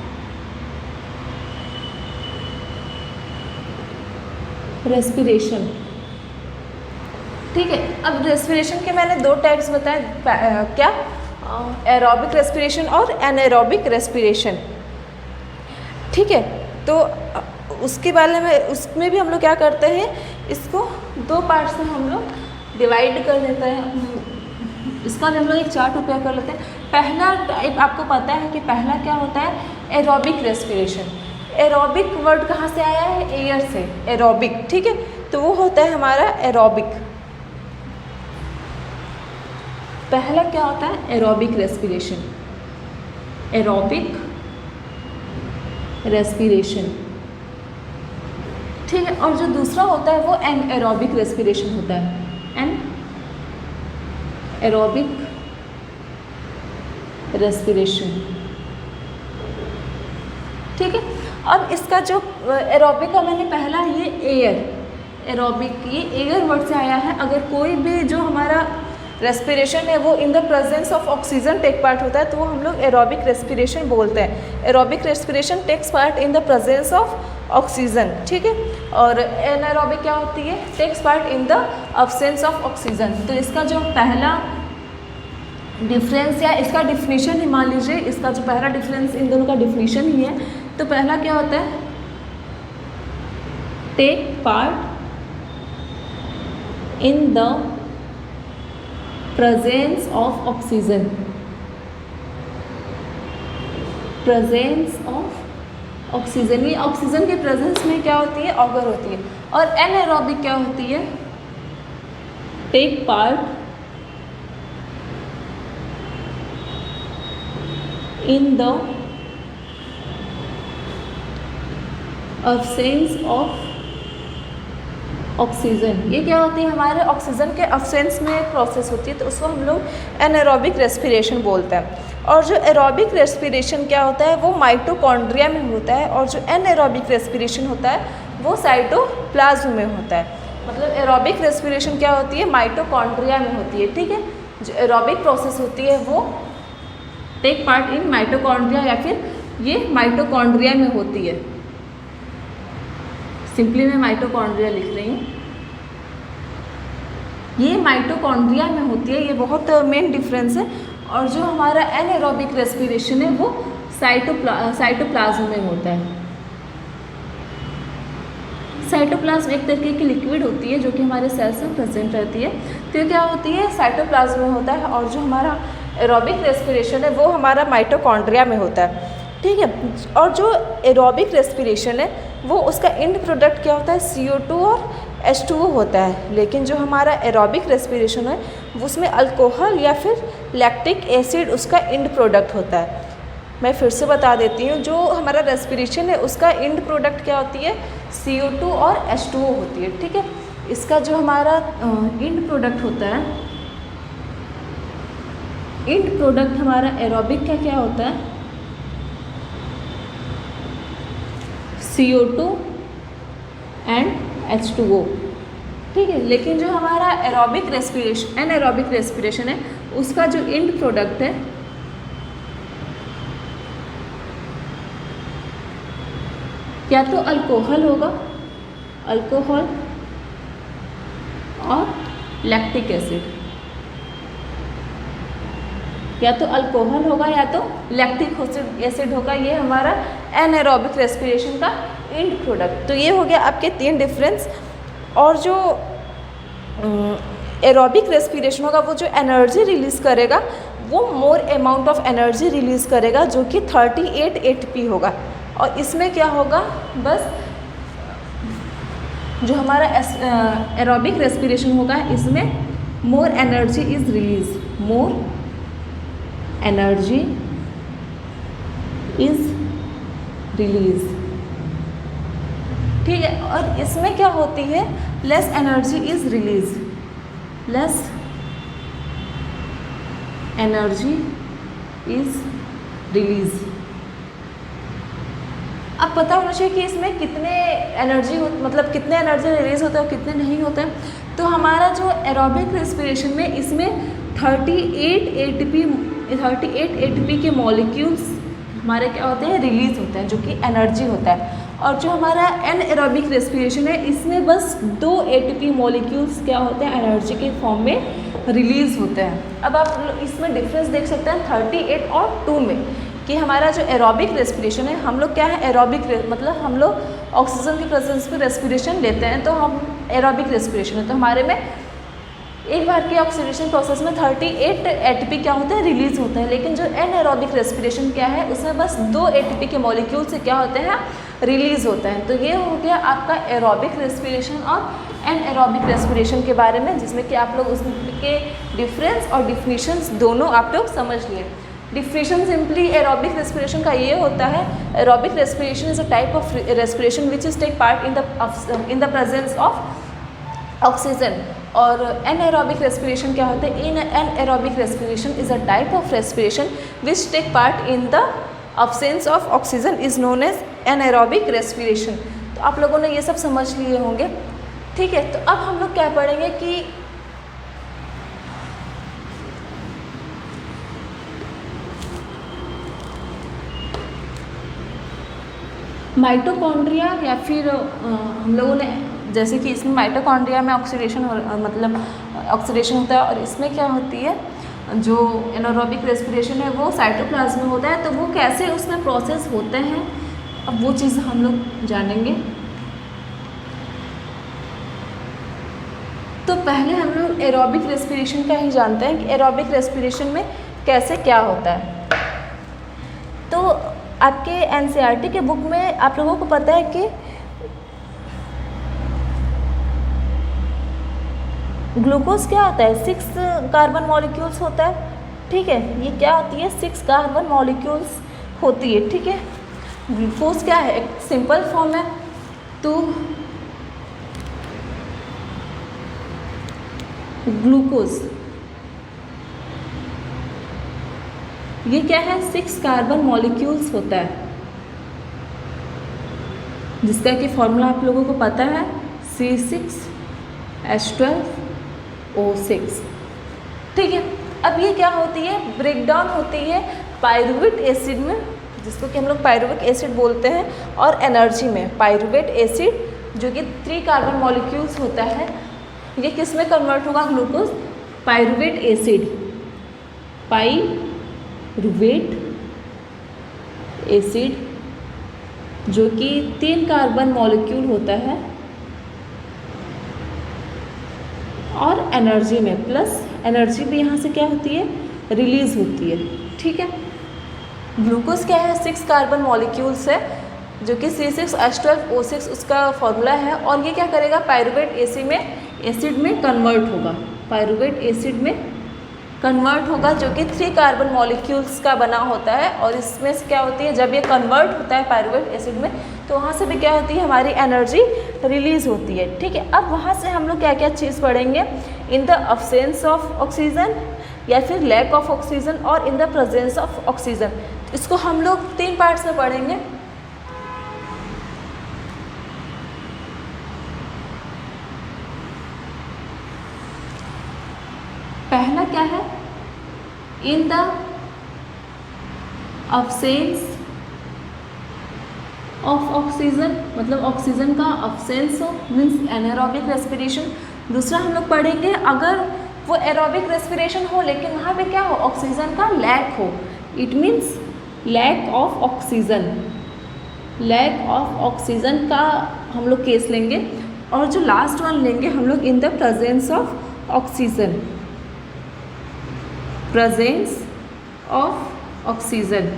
Speaker 1: respiration, ठीक है। अब रेस्पिरेशन के मैंने 2 टाइप्स बताए, क्या, एरोबिक रेस्पिरेशन और एनाएरोबिक रेस्पिरेशन, ठीक है। तो उसके बारे में, उसमें भी हम लोग क्या करते हैं, इसको 2 पार्ट्स में हम लोग डिवाइड कर देते हैं। इसका हम लोग एक चार्ट उपयोग कर लेते हैं। पहला टाइप आपको पता है कि पहला क्या होता है, एरोबिक रेस्पिरेशन। एरोबिक वर्ड कहाँ से आया है, एयर से, एरोबिक, ठीक है। तो वो होता है हमारा एरोबिक। पहला क्या होता है, एरोबिक रेस्पिरेशन, एरोबिक रेस्पिरेशन, ठीक है। और जो दूसरा होता है वो एनएरोबिक रेस्पिरेशन होता है, एनएरोबिक रेस्पिरेशन, ठीक है। अब इसका जो एरोबिक का मैंने पहला, ये एयर, एरोबिक ये एयर वर्ड से आया है। अगर कोई भी जो हमारा रेस्पिरेशन है वो in the presence of oxygen take part होता है तो वो हम लोग एरोबिक रेस्पिरेशन बोलते हैं। Aerobic respiration takes part in the presence of oxygen, ठीक है। और एनाएरोबिक क्या होती है, takes part in the absence of oxygen. तो इसका जो पहला डिफरेंस या इसका डिफिनीशन ही मान लीजिए, इसका जो पहला डिफरेंस इन दोनों का डिफिनीशन ही है। तो पहला क्या होता है, take part in the presence of oxygen, presence of oxygen, ये ऑक्सीजन के प्रेजेंस में क्या होती है, ऑगर होती है। और एनाएरोबिक क्या होती है, take part in the absence of oxygen. ये क्या होती है, हमारे ऑक्सीजन के अब्सेंस में प्रोसेस होती है, तो उसको हम लोग एनाएरोबिक रेस्पिरेशन बोलते हैं। और जो एरोबिक रेस्पिरेशन क्या होता है, वो माइटोकॉन्ड्रिया में होता है। और जो एनाएरोबिक रेस्पिरेशन होता है वो साइटोप्लाज्म में होता है। मतलब एरोबिक रेस्पिरेशन क्या होती है, माइटोकॉन्ड्रिया में होती है, ठीक है। जो एरोबिक प्रोसेस होती है वो टेक पार्ट इन माइटोकॉन्ड्रिया, या फिर ये माइटोकॉन्ड्रिया में होती है। सिंपली मैं माइटोकॉन्ड्रिया लिख रही हूँ, ये माइटोकॉन्ड्रिया में होती है, ये बहुत मेन डिफरेंस है। और जो हमारा एनाएरोबिक रेस्पिरेशन है वो साइटोप्लाज्म में होता है। साइटोप्लाज्म एक तरीके की लिक्विड होती है जो कि हमारे सेल्स में प्रेजेंट रहती है। तो ये क्या होती है, साइटोप्लाज्म में होता है। और जो हमारा एरोबिक रेस्पिरेशन है वो हमारा माइटोकॉन्ड्रिया में होता है, ठीक है। और जो एरोबिक रेस्पिरेशन है वो उसका एंड प्रोडक्ट क्या होता है, CO2 और H2O होता है। लेकिन जो हमारा एरोबिक रेस्पिरेशन है वो उसमें अल्कोहल या फिर लैक्टिक एसिड उसका एंड प्रोडक्ट होता है। मैं फिर से बता देती हूँ, जो हमारा रेस्पिरेशन है उसका एंड प्रोडक्ट क्या होती है, CO2 और H2O होती है, ठीक है। इसका जो हमारा एंड प्रोडक्ट होता है, एंड प्रोडक्ट हमारा एरोबिक का क्या होता है, CO2 एंड H2O, ठीक है। लेकिन जो हमारा एरोबिक रेस्पिरेशन, एनाएरोबिक रेस्पिरेशन है, उसका जो एंड प्रोडक्ट है या तो अल्कोहल होगा, अल्कोहल और लैक्टिक एसिड, या तो अल्कोहल होगा या तो लैक्टिक एसिड होगा। ये हमारा एनाएरोबिक रेस्पिरेशन का एंड प्रोडक्ट। तो ये हो गया आपके 3 डिफरेंस। और जो एरोबिक रेस्पिरेशन होगा वो जो एनर्जी रिलीज़ करेगा वो more amount of energy release करेगा, जो कि 38 ATP होगा। और इसमें क्या होगा, बस जो हमारा एरोबिक रेस्पिरेशन होगा इसमें more energy is release, more energy is release, ठीक है। और इसमें क्या होती है, less energy is release, less energy is release. अब पता होना चाहिए कि इसमें कितने एनर्जी मतलब कितने एनर्जी रिलीज होते हैं और कितने नहीं होते हैं। तो हमारा जो एरोबिक रेस्पिरेशन में इसमें 38 ATP के मॉलिक्यूल्स हमारे क्या होते हैं, रिलीज होते हैं, जो कि एनर्जी होता है। और जो हमारा एनाएरोबिक रेस्पिरेशन है इसमें बस 2 ATP मॉलिक्यूल्स क्या होते हैं, एनर्जी के फॉर्म में रिलीज होते हैं। अब आप इसमें डिफरेंस देख सकते हैं 38 और 2 में, कि हमारा जो एरोबिक रेस्पिरेशन है, हम लोग क्या है एरोबिक मतलब हम लोग ऑक्सीजन की प्रेजेंस में रेस्पिरेशन लेते हैं, तो हम एरोबिक रेस्पिरेशन है। तो हमारे में एक बार के ऑक्सीडेशन प्रोसेस में 38 ATP क्या होते हैं, रिलीज होते हैं। लेकिन जो एनाएरोबिक रेस्पिरेशन क्या है, उसमें बस 2 ATP के मॉलिक्यूल से क्या होते हैं, रिलीज होते हैं। तो ये हो गया आपका एरोबिक रेस्पिरेशन और एनाएरोबिक रेस्पिरेशन के बारे में, जिसमें कि आप लोग उसके डिफरेंस और डिफिनीशंस दोनों आप लोग समझ लिए। डिफिनेशन सिंपली एरोबिक रेस्पिरेशन का ये होता है, aerobic respiration is a type of respiration which is take part in the presence of oxygen. और एनाएरोबिक रेस्पिरेशन क्या होता है, in anaerobic respiration is a type of respiration which take part in the absence of oxygen is known as anaerobic respiration. तो आप लोगों ने ये सब समझ लिए होंगे, ठीक है। तो अब हम लोग क्या पढ़ेंगे कि माइटोकॉन्ड्रिया, या फिर हम लोगों ने जैसे कि इसमें माइटोकॉन्ड्रिया में ऑक्सीडेशन मतलब ऑक्सीडेशन होता है, और इसमें क्या होती है, जो एनाएरोबिक रेस्पिरेशन है वो साइटोप्लाज्म में होता है। तो वो कैसे उसमें प्रोसेस होते हैं, अब वो चीज़ हम लोग जानेंगे। तो पहले हम लोग एरोबिक रेस्पिरेशन का ही जानते हैं कि एरोबिक रेस्पिरेशन में कैसे क्या होता है। तो आपके NCERT के बुक में आप लोगों को पता है कि ग्लूकोज क्या होता है, 6 कार्बन मॉलिक्यूल्स होता है, ठीक है। ये क्या होती है, 6 कार्बन मॉलिक्यूल्स होती है, ठीक है। ग्लूकोज क्या है, एक सिंपल फॉर्म है। तो ग्लूकोज ये क्या है, 6 कार्बन मॉलिक्यूल्स होता है, जिसका कि फॉर्मूला आप लोगों को पता है, C6H12O6, ठीक है। अब ये क्या होती है, ब्रेकडाउन होती है पायरुवेट एसिड में, जिसको कि हम लोग पायरुविक एसिड बोलते हैं, और एनर्जी में पायरुवेट एसिड जो कि 3 कार्बन मॉलिक्यूल्स होता है, ये किस में कन्वर्ट होगा, glucose pyruvate acid, pyruvate acid जो कि 3 कार्बन मॉलिक्यूल होता है, और एनर्जी में प्लस एनर्जी भी यहाँ से क्या होती है, रिलीज होती है, ठीक है। ग्लूकोज क्या है, 6 कार्बन मॉलिक्यूल्स है, जो कि C6H12O6 उसका फॉर्मूला है। और ये क्या करेगा, पायरुवेट एसिड में कन्वर्ट होगा, पायरुवेट एसिड में कन्वर्ट होगा, जो कि 3 कार्बन मॉलिक्यूल्स का बना होता है। और इसमें से क्या होती है, जब ये कन्वर्ट होता है पायरुवेट एसिड में, तो वहाँ से भी क्या होती है, हमारी एनर्जी रिलीज होती है, ठीक है। अब वहाँ से हम लोग क्या क्या चीज़ पढ़ेंगे, इन द अब्सेंस ऑफ ऑक्सीजन, या फिर लैक ऑफ ऑक्सीजन, और इन द प्रेजेंस ऑफ ऑक्सीजन। इसको हम लोग 3 पार्ट्स में पढ़ेंगे। क्या है, इन द अब्सेंस ऑफ ऑक्सीजन, मतलब ऑक्सीजन का अब्सेंस हो, मीन्स एनारोबिक रेस्पिरेशन। दूसरा हम लोग पढ़ेंगे अगर वो एरोबिक रेस्पिरेशन हो लेकिन वहाँ पे क्या हो, ऑक्सीजन का लैक हो, it means lack of oxygen, lack of oxygen का हम लोग केस लेंगे। और जो लास्ट वन लेंगे हम लोग इन the presence of oxygen, presence of oxygen.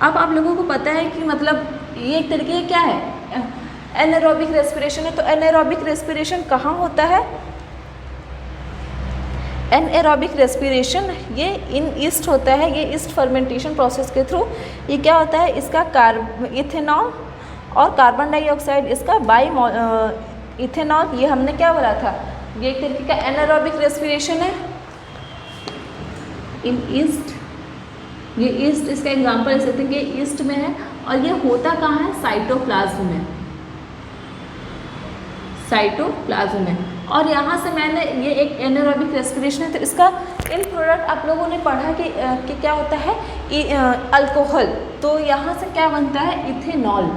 Speaker 1: अब आप लोगों को पता है कि मतलब ये एक तरीके क्या है, एनारोबिक रेस्पिरेशन है। तो एनारोबिक रेस्पिरेशन कहाँ होता है, एनारोबिक रेस्पिरेशन ये इन ईस्ट होता है, ये ईस्ट फर्मेंटेशन प्रोसेस के थ्रू ये क्या होता है, इसका इथेनॉल और कार्बन डाइऑक्साइड, इसका इथेनॉल, ये हमने क्या बोला था, ये एक तरीके का एनारोबिक रेस्पिरेशन है इन ईस्ट। ये ईस्ट इसका एग्जांपल ले सकते हैं कि ईस्ट में है और ये होता कहाँ है, साइटोप्लाज्म में, साइटोप्लाज्म में। और यहाँ से मैंने ये एक एनारोबिक रेस्पिरेशन है, तो इसका इन प्रोडक्ट आप लोगों ने पढ़ा कि क्या होता है, अल्कोहल। तो यहाँ से क्या बनता है, इथेनॉल।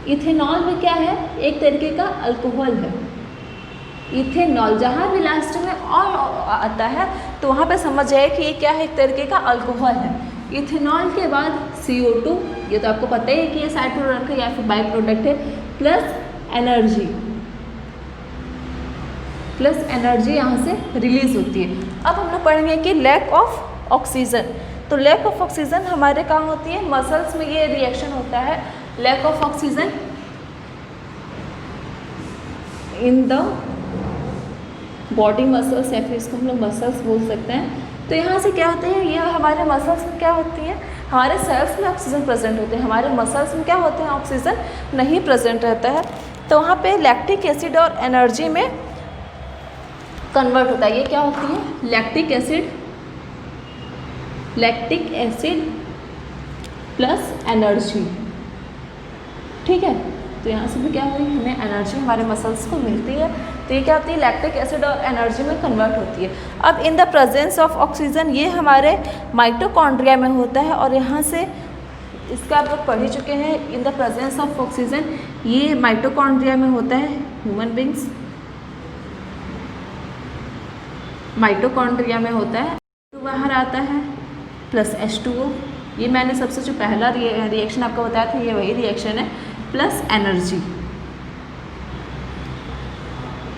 Speaker 1: इथेनॉल भी क्या है, एक तरीके का अल्कोहल है, इथेनॉल। जहाँ भी लास्ट में और आता है तो वहाँ पे समझ जाए कि ये क्या है, एक तरीके का अल्कोहल है। इथेनॉल के बाद CO2, ये तो आपको पता ही है कि ये साइड प्रोडक्ट है या फिर बाई प्रोडक्ट है, प्लस एनर्जी, प्लस एनर्जी यहाँ से रिलीज होती है। अब हम लोग पढ़ेंगे कि लैक ऑफ ऑक्सीजन। तो लैक ऑफ ऑक्सीजन हमारे कहाँ होती है, मसल्स में ये रिएक्शन होता है, lack of oxygen in the body muscles, या फिर इसको हम लोग मसल्स बोल सकते हैं। तो यहाँ से क्या होते हैं, ये हमारे मसल्स में क्या होती है, हमारे सेल्स में ऑक्सीजन प्रेजेंट होते हैं, हमारे मसल्स में क्या होते हैं, ऑक्सीजन नहीं प्रेजेंट रहता है। तो वहाँ पे लैक्टिक एसिड और एनर्जी में कन्वर्ट होता है। ये क्या होती है, lactic acid, lactic acid plus energy, ठीक है। तो यहाँ से भी क्या हुई, हमें एनर्जी हमारे मसल्स को मिलती है। तो ये क्या होती है, लैक्टिक एसिड और एनर्जी में कन्वर्ट होती है। अब इन द प्रेजेंस ऑफ ऑक्सीजन, ये हमारे माइटोकॉन्ड्रिया में होता है। और यहाँ से इसका आप लोग पढ़ ही चुके हैं, इन द प्रेजेंस ऑफ ऑक्सीजन ये माइटोकॉन्ड्रिया में होता है। ह्यूमन बींग्स माइटोकॉन्ड्रिया में होता है, तो बाहर आता है प्लस H2O। ये मैंने सबसे जो पहला रिएक्शन आपको बताया था, ये वही रिएक्शन है, प्लस एनर्जी,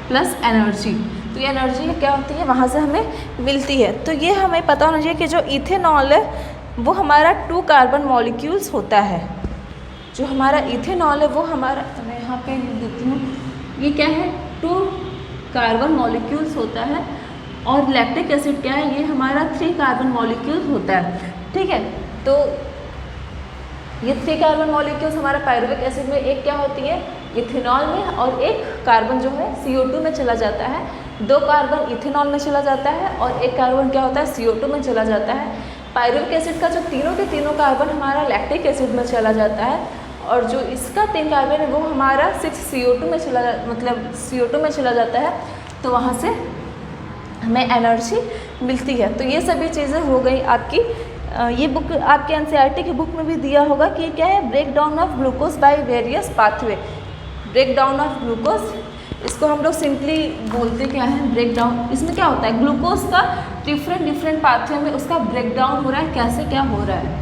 Speaker 1: प्लस एनर्जी। तो ये एनर्जी क्या होती है, वहाँ से हमें मिलती है। तो ये हमें पता होना चाहिए कि जो इथेनॉल है वो हमारा 2 कार्बन मॉलिक्यूल्स होता है। जो हमारा इथेनॉल है वो हमारा, मैं यहाँ पे देती हूँ, ये क्या है, 2 कार्बन मॉलिक्यूल्स होता है। और लैक्टिक एसिड क्या है, ये हमारा 3 कार्बन मॉलिक्यूल्स होता है, ठीक है। तो ये 3 कार्बन मॉलिक्यूल्स हमारा पायरुविक एसिड में एक क्या होती है, इथेनॉल में, और एक कार्बन जो है CO2 में चला जाता है। 2 कार्बन इथेनॉल में चला जाता है और एक कार्बन क्या होता है, CO2 में चला जाता है। पायरुविक एसिड का जो तीनों के तीनों कार्बन हमारा लैक्टिक एसिड में चला जाता है, और जो इसका 3 कार्बन है वो हमारा 6 CO2 में मतलब CO2 में चला जाता है। तो वहाँ से हमें एनर्जी मिलती है। तो ये सभी चीज़ें हो गई आपकी। ये बुक आपके NCERT की बुक में भी दिया होगा कि क्या है, break down of glucose by various pathway. Break down of glucose, इसको हम लोग सिंपली बोलते क्या है, ब्रेक डाउन। इसमें क्या होता है, ग्लूकोज का डिफरेंट पाथवे में उसका ब्रेक डाउन हो रहा है, कैसे क्या हो रहा है,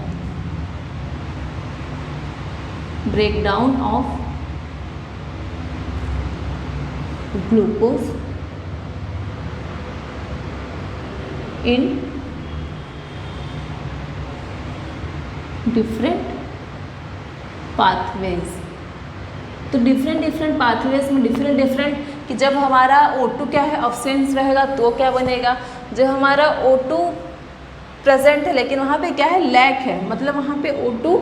Speaker 1: break down of glucose in different pathways. तो डिफरेंट पाथवेज में डिफरेंट कि जब हमारा O2 क्या है, ऑब्सेंस रहेगा तो क्या बनेगा, जब हमारा O2 प्रेजेंट है लेकिन वहाँ पे क्या है, लैक है, मतलब वहाँ पे O2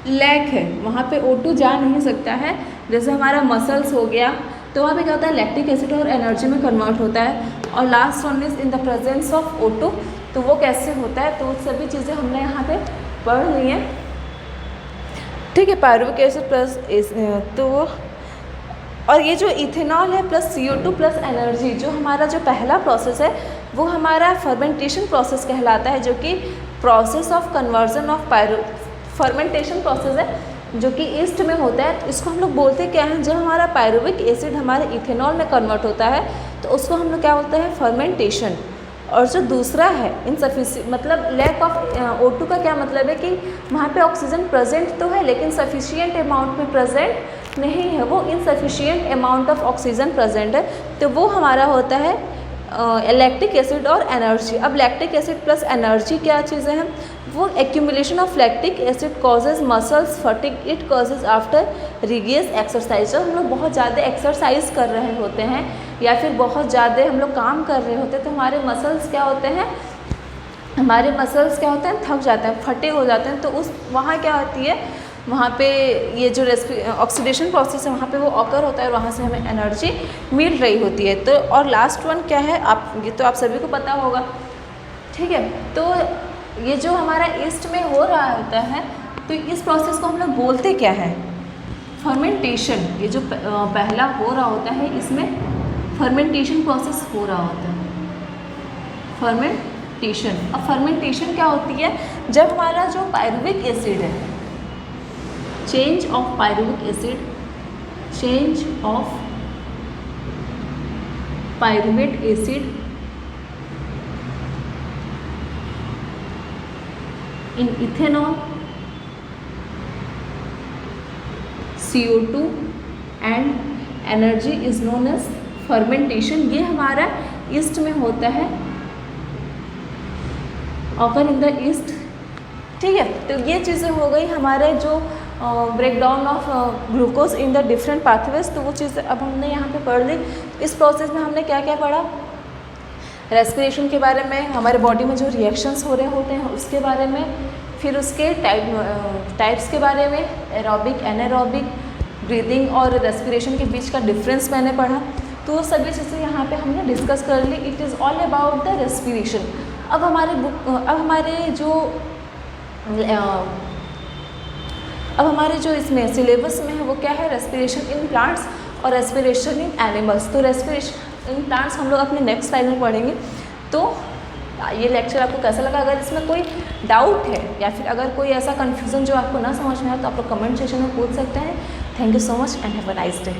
Speaker 1: लैक है, वहाँ पे O2 जा नहीं सकता है। जैसे हमारा मसल्स हो गया, तो वहाँ पे क्या होता है, लैक्टिक एसिड और एनर्जी में कन्वर्ट होता है। और last one is in the presence of O2, तो वो कैसे होता है, तो सभी चीज़ें हमने यहाँ पे पढ़ ली हैं, ठीक है। पायरुविक एसिड प्लस तो और ये जो इथेनॉल है प्लस CO2 प्लस एनर्जी, जो हमारा जो पहला प्रोसेस है वो हमारा फर्मेंटेशन प्रोसेस कहलाता है, जो कि process of conversion of fermentation process है जो कि ईस्ट में होता है। तो इसको हम लोग बोलते क्या हैं, जब हमारा पायरुविक एसिड हमारे इथेनॉल में कन्वर्ट होता है तो उसको हम लोग क्या बोलते हैं, फर्मेंटेशन। और जो दूसरा है इनसफिशिएंट, मतलब लैक ऑफ O2 का क्या मतलब है कि वहाँ पे ऑक्सीजन प्रेजेंट तो है लेकिन सफिशिएंट अमाउंट में प्रेजेंट नहीं है, वो insufficient amount of oxygen present है, तो वो हमारा होता है लैक्टिक एसिड और एनर्जी। अब लैक्टिक एसिड प्लस एनर्जी क्या चीज़ें हैं, वो accumulation of lactic acid causes muscles fatigue, it causes after rigorous exercise. जब हम लोग बहुत ज़्यादा एक्सरसाइज कर रहे होते हैं या फिर बहुत ज़्यादा हम लोग काम कर रहे होते हैं तो हमारे मसल्स क्या होते हैं, थक जाते हैं, फटे हो जाते हैं। तो उस वहाँ क्या होती है, वहाँ पे ये जो ऑक्सीडेशन प्रोसेस है वहाँ पे वो ऑकर होता है और वहाँ से हमें एनर्जी मिल रही होती है। तो और लास्ट वन क्या है, ये तो आप सभी को पता होगा, ठीक है। तो ये जो हमारा ईस्ट में हो रहा होता है तो इस प्रोसेस को हम लोग बोलते क्या है, फर्मेंटेशन। ये जो पहला हो रहा होता है इसमें फर्मेंटेशन प्रोसेस हो रहा होता है, फर्मेंटेशन। अब फर्मेंटेशन क्या होती है, जब हमारा जो पायरुविक एसिड है, change of pyruvic acid, change of pyruvate acid in ethanol, CO2 and energy is known as fermentation. ये हमारा ईस्ट में होता है, ऑकर इन द ईस्ट, ठीक है। तो ये चीज़ें हो गई हमारे जो break down of glucose in the different pathways. तो वो चीज़ें अब हमने यहाँ पे पढ़ ली। इस प्रोसेस में हमने क्या क्या पढ़ा, रेस्पिरेशन के बारे में, हमारे बॉडी में जो रिएक्शंस हो रहे होते हैं उसके बारे में, फिर उसके टाइप्स के बारे में, एरोबिक, एनारोबिक, ब्रीदिंग और रेस्पिरेशन के बीच का डिफरेंस मैंने पढ़ा। तो सभी चीज़ें यहाँ पे हमने डिस्कस कर ली। It is all about the respiration. अब हमारे जो इसमें सिलेबस में है वो क्या है, रेस्पिरेशन इन प्लांट्स और रेस्पिरेशन इन एनिमल्स। तो रेस्पिरेशन इन प्लांट्स हम लोग अपने नेक्स्ट स्लाइड में पढ़ेंगे। तो ये लेक्चर आपको कैसा लगा, अगर इसमें कोई डाउट है या फिर अगर कोई ऐसा कन्फ्यूज़न जो आपको ना समझ में आए तो आप लोग कमेंट सेक्शन में पूछ सकते हैं। Thank you so much and have a nice day.